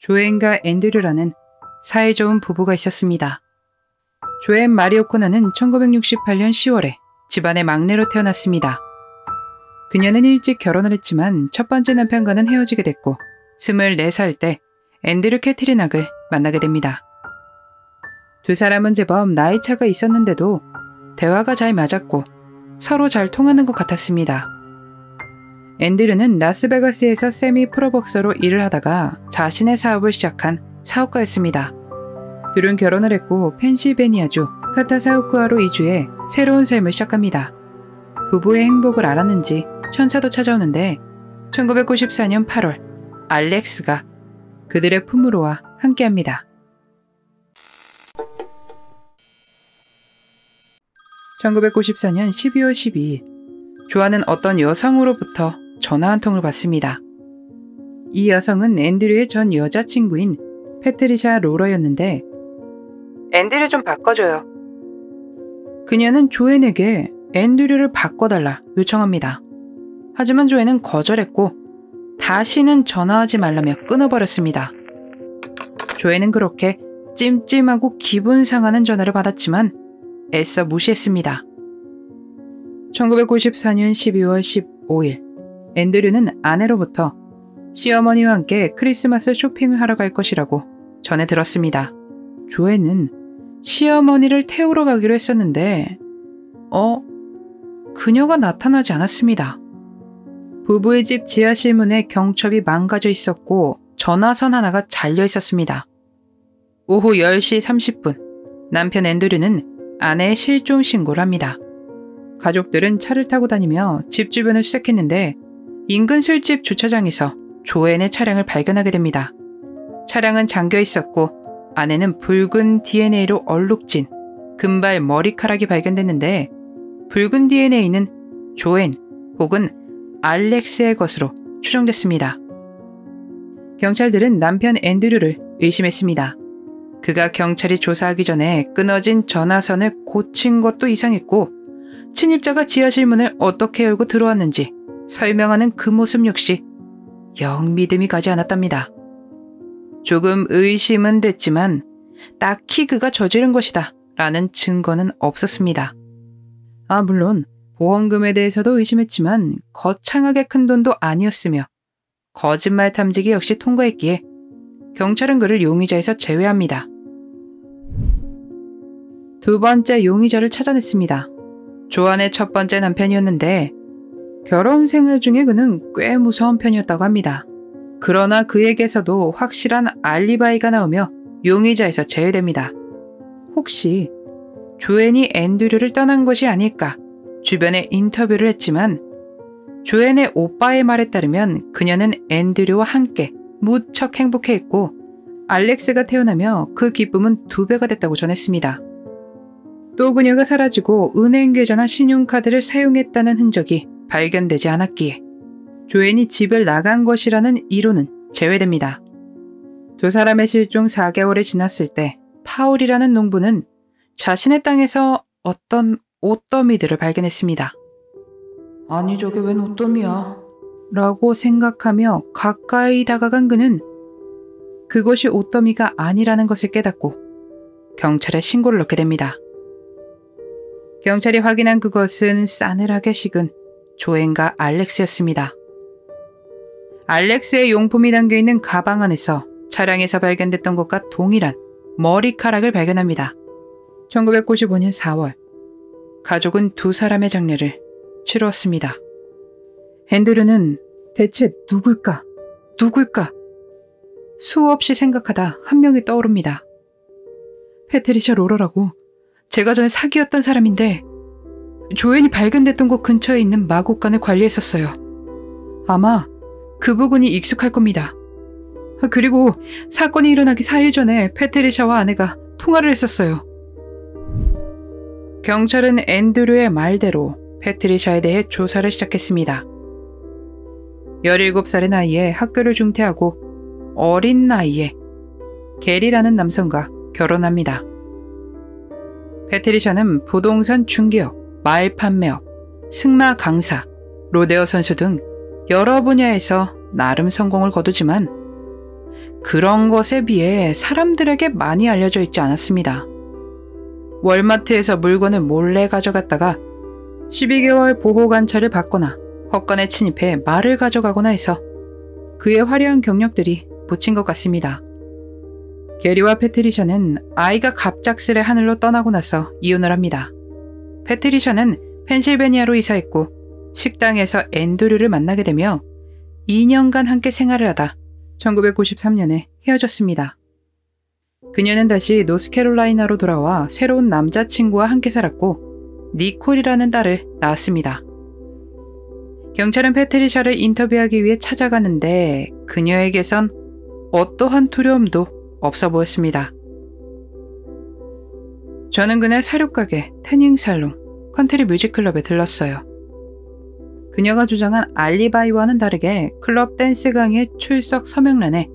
조앤과 앤드류라는 사이좋은 부부가 있었습니다. 조앤 마리 오코너는 1968년 10월에 집안의 막내로 태어났습니다. 그녀는 일찍 결혼을 했지만 첫 번째 남편과는 헤어지게 됐고 24살 때 앤드류 캐트리낙을 만나게 됩니다. 두 사람은 제법 나이 차가 있었는데도 대화가 잘 맞았고 서로 잘 통하는 것 같았습니다. 앤드류는 라스베가스에서 세미 프로복서로 일을 하다가 자신의 사업을 시작한 사업가였습니다. 둘은 결혼을 했고 펜실베니아주 카타사우쿠아로 이주해 새로운 삶을 시작합니다. 부부의 행복을 알았는지 천사도 찾아오는데 1994년 8월 알렉스가 그들의 품으로 와 함께합니다. 1994년 12월 12일 조아는 어떤 여성으로부터 전화 한 통을 받습니다. 이 여성은 앤드류의 전 여자친구인 패트리샤 로러였는데 앤드류 좀 바꿔줘요. 그녀는 조앤에게 앤드류를 바꿔달라 요청합니다. 하지만 조앤은 거절했고 다시는 전화하지 말라며 끊어버렸습니다. 조앤은 그렇게 찜찜하고 기분 상하는 전화를 받았지만 애써 무시했습니다. 1994년 12월 15일 앤드류는 아내로부터 시어머니와 함께 크리스마스 쇼핑을 하러 갈 것이라고 전해 들었습니다. 조앤은 시어머니를 태우러 가기로 했었는데 그녀가 나타나지 않았습니다. 부부의 집 지하실 문에 경첩이 망가져 있었고 전화선 하나가 잘려 있었습니다. 오후 10시 30분 남편 앤드류는 아내의 실종 신고를 합니다. 가족들은 차를 타고 다니며 집 주변을 수색했는데 인근 술집 주차장에서 조앤의 차량을 발견하게 됩니다. 차량은 잠겨 있었고 안에는 붉은 DNA로 얼룩진 금발 머리카락이 발견됐는데 붉은 DNA는 조앤 혹은 알렉스의 것으로 추정됐습니다. 경찰들은 남편 앤드류를 의심했습니다. 그가 경찰이 조사하기 전에 끊어진 전화선을 고친 것도 이상했고 침입자가 지하실 문을 어떻게 열고 들어왔는지 설명하는 그 모습 역시 영 믿음이 가지 않았답니다. 조금 의심은 됐지만 딱히 그가 저지른 것이다 라는 증거는 없었습니다. 물론 보험금에 대해서도 의심했지만 거창하게 큰 돈도 아니었으며 거짓말 탐지기 역시 통과했기에 경찰은 그를 용의자에서 제외합니다. 두 번째 용의자를 찾아냈습니다. 조안의 첫 번째 남편이었는데 결혼 생활 중에 그는 꽤 무서운 편이었다고 합니다. 그러나 그에게서도 확실한 알리바이가 나오며 용의자에서 제외됩니다. 혹시 조앤이 앤드류를 떠난 것이 아닐까 주변에 인터뷰를 했지만 조앤의 오빠의 말에 따르면 그녀는 앤드류와 함께 무척 행복해했고 알렉스가 태어나며 그 기쁨은 2배가 됐다고 전했습니다. 또 그녀가 사라지고 은행 계좌나 신용카드를 사용했다는 흔적이 발견되지 않았기에 조앤이 집을 나간 것이라는 이론은 제외됩니다. 두 사람의 실종 4개월이 지났을 때 파울이라는 농부는 자신의 땅에서 어떤 옷더미들을 발견했습니다. 아니 저게 웬 옷더미야? 라고 생각하며 가까이 다가간 그는 그것이 옷더미가 아니라는 것을 깨닫고 경찰에 신고를 넣게 됩니다. 경찰이 확인한 그것은 싸늘하게 식은 조앤과 알렉스였습니다. 알렉스의 용품이 담겨있는 가방 안에서 차량에서 발견됐던 것과 동일한 머리카락을 발견합니다. 1995년 4월 가족은 두 사람의 장례를 치루었습니다. 앤드류는 대체 누굴까? 수없이 생각하다 한 명이 떠오릅니다. 패트리샤 로러라고 제가 전에 사귀었던 사람인데 조앤이 발견됐던 곳 근처에 있는 마곡간을 관리했었어요. 아마 그 부근이 익숙할 겁니다. 그리고 사건이 일어나기 4일 전에 패트리샤와 아내가 통화를 했었어요. 경찰은 앤드류의 말대로 패트리샤에 대해 조사를 시작했습니다. 17살의 나이에 학교를 중퇴하고 어린 나이에 게리라는 남성과 결혼합니다. 패트리샤는 부동산 중개업, 말 판매업, 승마 강사, 로데오 선수 등 여러 분야에서 나름 성공을 거두지만 그런 것에 비해 사람들에게 많이 알려져 있지 않았습니다. 월마트에서 물건을 몰래 가져갔다가 12개월 보호 관찰을 받거나 헛간에 침입해 말을 가져가거나 해서 그의 화려한 경력들이 묻힌 것 같습니다. 게리와 패트리샤는 아이가 갑작스레 하늘로 떠나고 나서 이혼을 합니다. 패트리샤는 펜실베니아로 이사했고 식당에서 앤드류를 만나게 되며 2년간 함께 생활을 하다 1993년에 헤어졌습니다. 그녀는 다시 노스캐롤라이나로 돌아와 새로운 남자친구와 함께 살았고 니콜이라는 딸을 낳았습니다. 경찰은 패트리샤를 인터뷰하기 위해 찾아가는데 그녀에게선 어떠한 두려움도 없어 보였습니다. 저는 그날 사료가게, 태닝살롱, 컨트리 뮤직클럽에 들렀어요. 그녀가 주장한 알리바이와는 다르게 클럽 댄스 강의의 출석 서명란에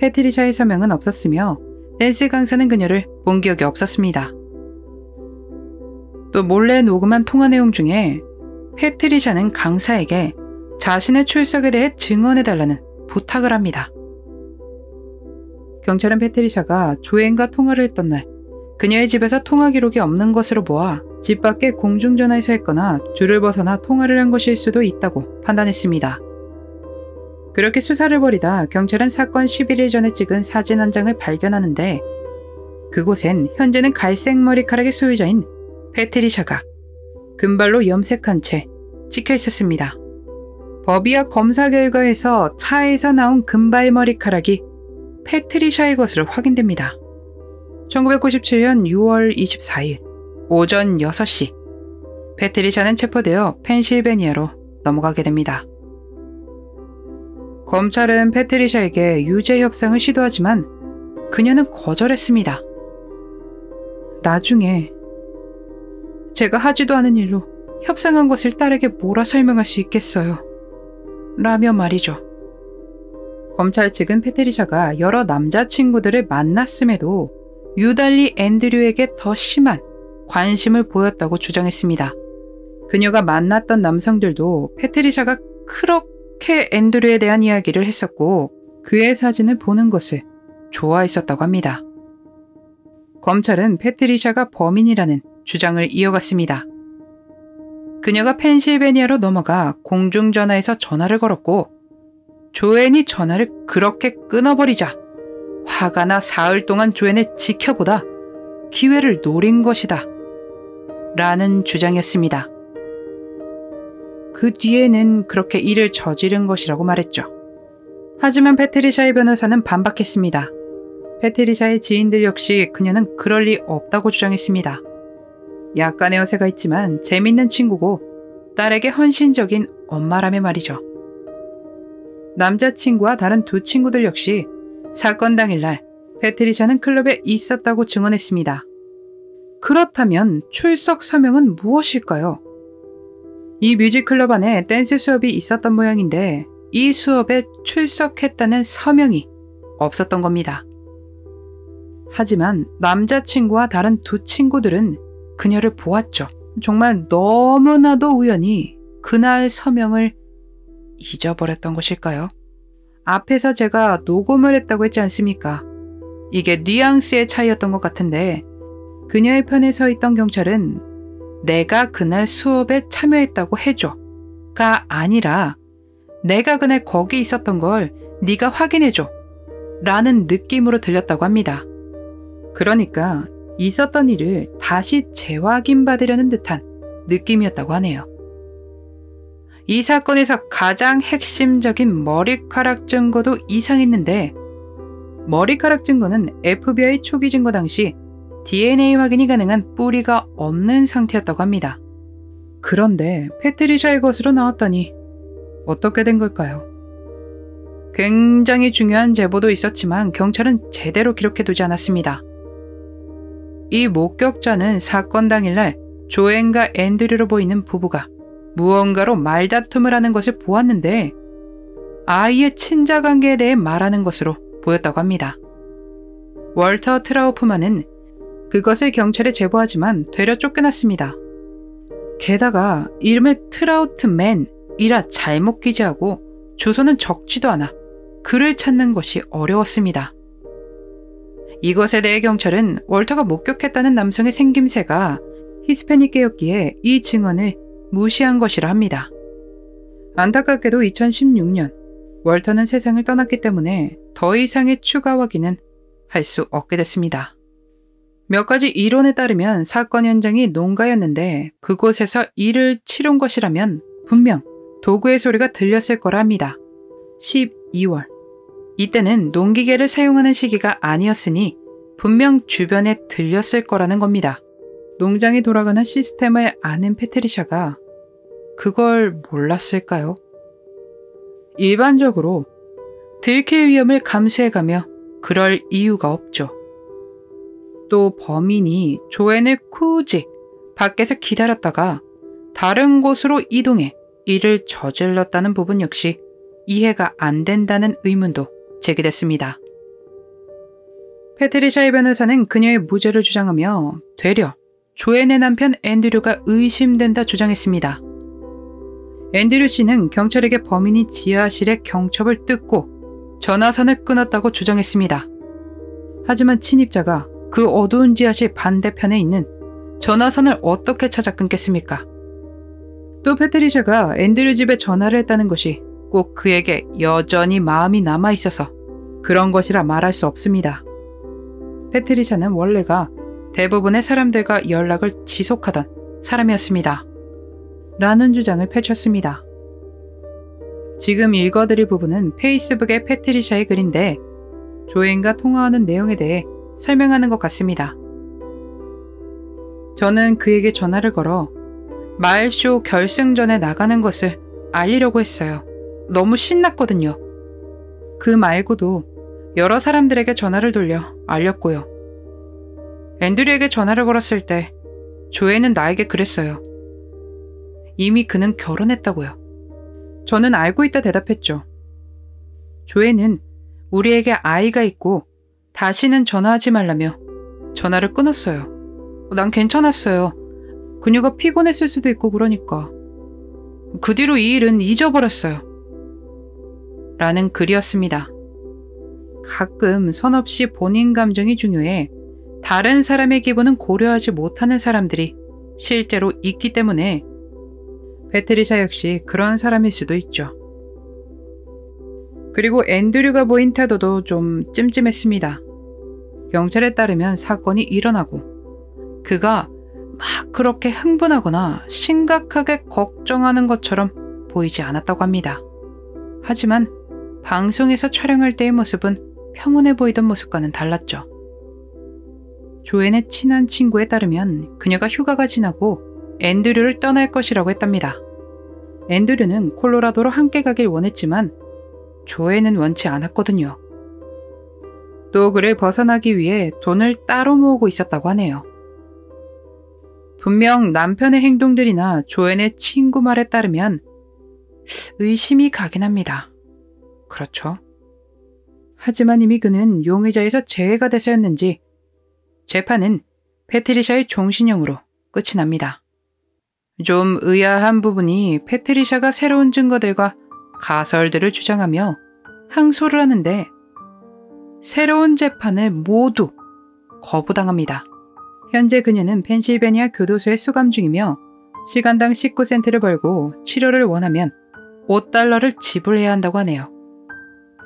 패트리샤의 서명은 없었으며 댄스 강사는 그녀를 본 기억이 없었습니다. 또 몰래 녹음한 통화 내용 중에 패트리샤는 강사에게 자신의 출석에 대해 증언해달라는 부탁을 합니다. 경찰은 패트리샤가 조앤과 통화를 했던 날 그녀의 집에서 통화 기록이 없는 것으로 보아 집 밖에 공중전화에서 했거나 줄을 벗어나 통화를 한 것일 수도 있다고 판단했습니다. 그렇게 수사를 벌이다 경찰은 사건 11일 전에 찍은 사진 한 장을 발견하는데 그곳엔 현재는 갈색 머리카락의 소유자인 패트리샤가 금발로 염색한 채 찍혀 있었습니다. 법의학 검사 결과에서 차에서 나온 금발 머리카락이 패트리샤의 것으로 확인됩니다. 1997년 6월 24일 오전 6시 패트리샤는 체포되어 펜실베니아로 넘어가게 됩니다. 검찰은 패트리샤에게 유죄 협상을 시도하지만 그녀는 거절했습니다. 나중에 제가 하지도 않은 일로 협상한 것을 딸에게 뭐라 설명할 수 있겠어요. 라며 말이죠. 검찰 측은 패트리샤가 여러 남자친구들을 만났음에도 유달리 앤드류에게 더 심한 관심을 보였다고 주장했습니다. 그녀가 만났던 남성들도 패트리샤가 그렇게 앤드류에 대한 이야기를 했었고 그의 사진을 보는 것을 좋아했었다고 합니다. 검찰은 패트리샤가 범인이라는 주장을 이어갔습니다. 그녀가 펜실베니아로 넘어가 공중전화에서 전화를 걸었고 조앤이 전화를 그렇게 끊어버리자 화가 나 사흘 동안 조앤을 지켜보다 기회를 노린 것이다 라는 주장이었습니다. 그 뒤에는 그렇게 일을 저지른 것이라고 말했죠. 하지만 패트리샤의 변호사는 반박했습니다. 패트리샤의 지인들 역시 그녀는 그럴 리 없다고 주장했습니다. 약간의 어색가 있지만 재밌는 친구고 딸에게 헌신적인 엄마라며 말이죠. 남자친구와 다른 두 친구들 역시 사건 당일날 패트리샤는 클럽에 있었다고 증언했습니다. 그렇다면 출석 서명은 무엇일까요? 이 뮤직클럽 안에 댄스 수업이 있었던 모양인데 이 수업에 출석했다는 서명이 없었던 겁니다. 하지만 남자친구와 다른 두 친구들은 그녀를 보았죠. 정말 너무나도 우연히 그날 서명을 잊어버렸던 것일까요? 앞에서 제가 녹음을 했다고 했지 않습니까? 이게 뉘앙스의 차이였던 것 같은데 그녀의 편에 서 있던 경찰은 내가 그날 수업에 참여했다고 해줘가 아니라 내가 그날 거기 있었던 걸 네가 확인해줘 라는 느낌으로 들렸다고 합니다. 그러니까 있었던 일을 다시 재확인받으려는 듯한 느낌이었다고 하네요. 이 사건에서 가장 핵심적인 머리카락 증거도 이상했는데 머리카락 증거는 FBI 초기 증거 당시 DNA 확인이 가능한 뿌리가 없는 상태였다고 합니다. 그런데 패트리샤의 것으로 나왔다니 어떻게 된 걸까요? 굉장히 중요한 제보도 있었지만 경찰은 제대로 기록해두지 않았습니다. 이 목격자는 사건 당일날 조앤과 앤드류로 보이는 부부가 무언가로 말다툼을 하는 것을 보았는데 아이의 친자관계에 대해 말하는 것으로 보였다고 합니다. 월터 트라우프만은 그것을 경찰에 제보하지만 되려 쫓겨났습니다. 게다가 이름을 트라우트맨이라 잘못 기재하고 주소는 적지도 않아 그를 찾는 것이 어려웠습니다. 이것에 대해 경찰은 월터가 목격했다는 남성의 생김새가 히스패닉계였기에 이 증언을 무시한 것이라 합니다. 안타깝게도 2016년 월터는 세상을 떠났기 때문에 더 이상의 추가 확인은 할 수 없게 됐습니다. 몇 가지 이론에 따르면 사건 현장이 농가였는데 그곳에서 일을 치른 것이라면 분명 도구의 소리가 들렸을 거라 합니다. 12월. 이때는 농기계를 사용하는 시기가 아니었으니 분명 주변에 들렸을 거라는 겁니다. 농장이 돌아가는 시스템을 아는 패트리샤가 그걸 몰랐을까요? 일반적으로 들킬 위험을 감수해가며 그럴 이유가 없죠. 또 범인이 조앤을 굳이 밖에서 기다렸다가 다른 곳으로 이동해 일을 저질렀다는 부분 역시 이해가 안 된다는 의문도 제기됐습니다. 패트리샤의 변호사는 그녀의 무죄를 주장하며 되려 조앤의 남편 앤드류가 의심된다 주장했습니다. 앤드류 씨는 경찰에게 범인이 지하실에 경첩을 뜯고 전화선을 끊었다고 주장했습니다. 하지만 친입자가 그 어두운 지하실 반대편에 있는 전화선을 어떻게 찾아 끊겠습니까? 또 패트리샤가 앤드류 집에 전화를 했다는 것이 꼭 그에게 여전히 마음이 남아있어서 그런 것이라 말할 수 없습니다. 패트리샤는 원래가 대부분의 사람들과 연락을 지속하던 사람이었습니다. 라는 주장을 펼쳤습니다. 지금 읽어드릴 부분은 페이스북의 패트리샤의 글인데 조앤과 통화하는 내용에 대해 설명하는 것 같습니다. 저는 그에게 전화를 걸어 마일쇼 결승전에 나가는 것을 알리려고 했어요. 너무 신났거든요. 그 말고도 여러 사람들에게 전화를 돌려 알렸고요. 앤드류에게 전화를 걸었을 때 조앤은 나에게 그랬어요. 이미 그는 결혼했다고요. 저는 알고 있다 대답했죠. 조앤은 우리에게 아이가 있고 다시는 전화하지 말라며 전화를 끊었어요. 난 괜찮았어요. 그녀가 피곤했을 수도 있고 그러니까. 그 뒤로 이 일은 잊어버렸어요. 라는 글이었습니다. 가끔 선없이 본인 감정이 중요해 다른 사람의 기분은 고려하지 못하는 사람들이 실제로 있기 때문에 패트리샤 역시 그런 사람일 수도 있죠. 그리고 앤드류가 보인 태도도 좀 찜찜했습니다. 경찰에 따르면 사건이 일어나고 그가 막 그렇게 흥분하거나 심각하게 걱정하는 것처럼 보이지 않았다고 합니다. 하지만 방송에서 촬영할 때의 모습은 평온해 보이던 모습과는 달랐죠. 조앤의 친한 친구에 따르면 그녀가 휴가가 지나고 앤드류를 떠날 것이라고 했답니다. 앤드류는 콜로라도로 함께 가길 원했지만 조앤은 원치 않았거든요. 또 그를 벗어나기 위해 돈을 따로 모으고 있었다고 하네요. 분명 남편의 행동들이나 조앤의 친구 말에 따르면 의심이 가긴 합니다. 그렇죠. 하지만 이미 그는 용의자에서 제외가 돼서였는지 재판은 패트리샤의 종신형으로 끝이 납니다. 좀 의아한 부분이 패트리샤가 새로운 증거들과 가설들을 주장하며 항소를 하는데 새로운 재판을 모두 거부당합니다. 현재 그녀는 펜실베니아 교도소에 수감 중이며 시간당 19센트를 벌고 치료를 원하면 $5를 지불해야 한다고 하네요.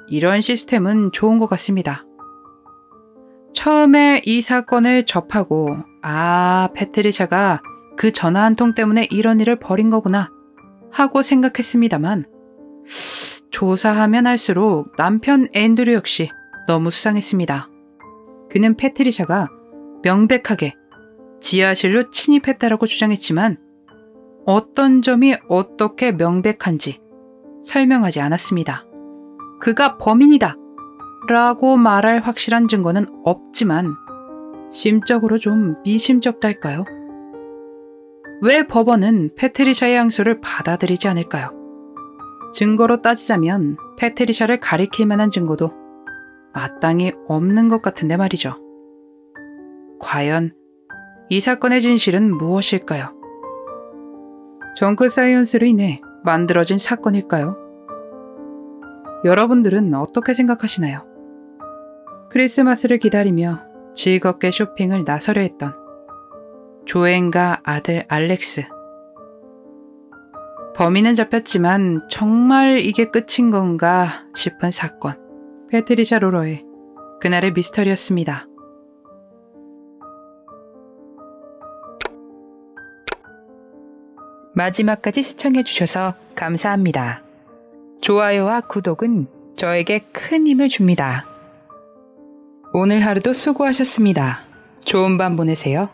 이런 시스템은 좋은 것 같습니다. 처음에 이 사건을 접하고 패트리샤가 그 전화 한 통 때문에 이런 일을 벌인 거구나 하고 생각했습니다만 조사하면 할수록 남편 앤드류 역시 너무 수상했습니다. 그는 패트리샤가 명백하게 지하실로 침입했다라고 주장했지만 어떤 점이 어떻게 명백한지 설명하지 않았습니다. 그가 범인이다 라고 말할 확실한 증거는 없지만 심적으로 좀 미심쩍달까요? 왜 법원은 패트리샤의 항소를 받아들이지 않을까요? 증거로 따지자면 패트리샤를 가리킬 만한 증거도 마땅히 없는 것 같은데 말이죠. 과연 이 사건의 진실은 무엇일까요? 정크 사이언스로 인해 만들어진 사건일까요? 여러분들은 어떻게 생각하시나요? 크리스마스를 기다리며 즐겁게 쇼핑을 나서려 했던 조앤과 아들 알렉스. 범인은 잡혔지만 정말 이게 끝인 건가 싶은 사건. 패트리샤 로러의 그날의 미스터리였습니다. 마지막까지 시청해주셔서 감사합니다. 좋아요와 구독은 저에게 큰 힘을 줍니다. 오늘 하루도 수고하셨습니다. 좋은 밤 보내세요.